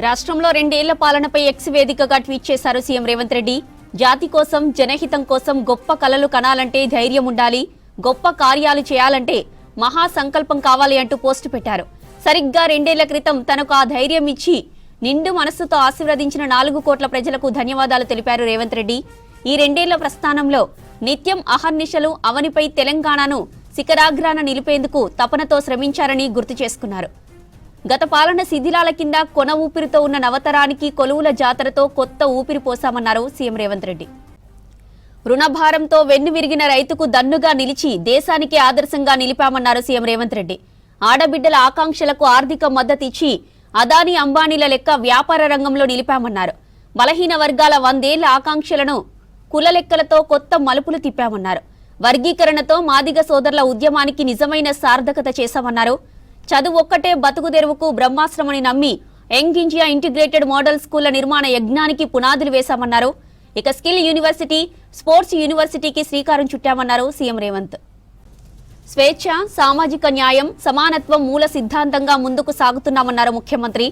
రాష్ట్రంలో 2 ఏళ్ల పాలనపై ఎక్స్ వేదికగా ట్వీట్ చేశారు సీఎం రేవంత్ రెడ్డి. జాతి కోసం, జనహితం కోసం గొప్ప కలలు కనాలంటే ధైర్యం ఉండాలి, గొప్ప కార్యాలు చేయాలంటే మహా సంకల్పం కావాలి అంటూ పోస్టు పెట్టారు. సరిగ్గా 2 ఏళ్ల క్రితం తనకు ఆ ధైర్యం ఇచ్చి నిండు మనస్సుతో ఆశీర్వదించిన 4 కోట్ల ప్రజలకు ధన్యవాదాలు తెలిపారు రేవంత్ రెడ్డి. ఈ 2 ఏళ్ల ప్రస్థానంలో నిత్యం అహర్నిశలు అవనిపై తెలంగాణను శిఖరాగ్రాన నిలిపేందుకు తపనతో శ్రమించారని గుర్తు చేసుకున్నారు. గత పాలన శిథిలాల కింద కొన ఊపిరితో ఉన్న నవతరానికి కొలువుల జాతరతో కొత్త ఊపిరి పోసామన్నారు సీఎం రేవంత్ రెడ్డి. రుణభారంతో వెన్నువిరిగిన రైతుకు దన్నుగా నిలిచి దేశానికి ఆదర్శంగా నిలిపామన్నారు సీఎం రేవంత్ రెడ్డి. ఆడబిడ్డల ఆకాంక్షలకు ఆర్థిక మద్దతు ఇచ్చి అదానీ అంబానీల లెక్క వ్యాపార రంగంలో నిలిపామన్నారు. బలహీన వర్గాల 100 ఏళ్ల ఆకాంక్షలను కుల లెక్కలతో కొత్త మలుపులు తిప్పామన్నారు. వర్గీకరణతో మాదిగ సోదరుల ఉద్యమానికి నిజమైన సార్థకత చేశామన్నారు. చదువు ఒక్కటే బతుకు తెరువుకు బ్రహ్మాశ్రమని నమ్మి యంగ్ ఇండియా ఇంటిగ్రేటెడ్ మోడల్ స్కూళ్ల నిర్మాణ యజ్ఞానికి పునాదులు వేశామన్నారు. ఇక స్కిల్ యూనివర్సిటీ, స్పోర్ట్స్ యూనివర్సిటీకి శ్రీకారం చుట్టామన్నారు సీఎం రేవంత్. స్వేచ్ఛ, సామాజిక న్యాయం, సమానత్వం మూల సిద్ధాంతంగా ముందుకు సాగుతున్నామన్నారు ముఖ్యమంత్రి.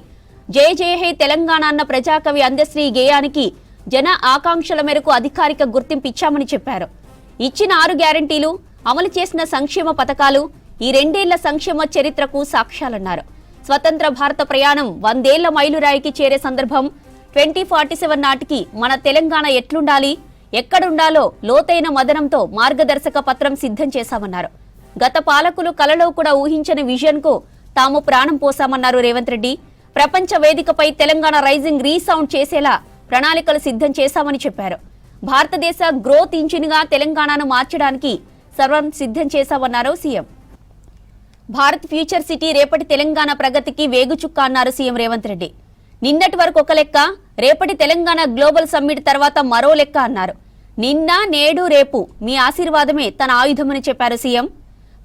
జయ జయ హే తెలంగాణ అన్న ప్రజాకవి అందశ్రీ గేయానికి జన ఆకాంక్షల మేరకు అధికారిక గుర్తింపు ఇచ్చామని చెప్పారు. ఇచ్చిన 6 గ్యారంటీలు, అమలు చేసిన సంక్షేమ పథకాలు ఈ 2 ఏళ్ల సంక్షేమ చరిత్రకు సాక్ష్యాలన్నారు. స్వతంత్ర భారత ప్రయాణం 100 ఏళ్ల మైలురాయికి చేరే సందర్భం 2047 నాటికి మన తెలంగాణ ఎట్లుండాలి, ఎక్కడుండాలో లోతైన మదనంతో మార్గదర్శక పత్రం సిద్ధం చేశామన్నారు. గత పాలకులు కలలో కూడా ఊహించని విజన్ కు తాము ప్రాణం పోసామన్నారు రేవంత్ రెడ్డి. ప్రపంచ వేదికపై తెలంగాణ రైజింగ్ రీసౌండ్ చేసేలా ప్రణాళికలు సిద్ధం చేశామని చెప్పారు. భారతదేశ గ్రోత్ ఇంజిన్ గా తెలంగాణను మార్చడానికి సర్వం సిద్ధం చేశామన్నారు సీఎం. భారత్ ఫ్యూచర్ సిటీ రేపటి తెలంగాణ ప్రగతికి వేగుచుక్క అన్నారు సీఎం రేవంత్ రెడ్డి. నిన్నటి వరకు ఒక లెక్క, రేపటి తెలంగాణ గ్లోబల్ సమ్మిట్ తర్వాత మరో లెక్క అన్నారు. నిన్న, నేడు, రేపు మీ ఆశీర్వాదమే తన ఆయుధమని చెప్పారు సీఎం.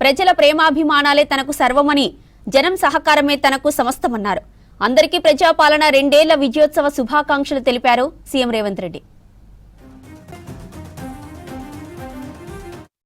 ప్రజల ప్రేమాభిమానాలే తనకు సర్వమని, జనం సహకారమే తనకు సమస్తమన్నారు. అందరికీ ప్రజాపాలన 2 ఏళ్ల విజయోత్సవ శుభాకాంక్షలు తెలిపారు సీఎం రేవంత్ రెడ్డి.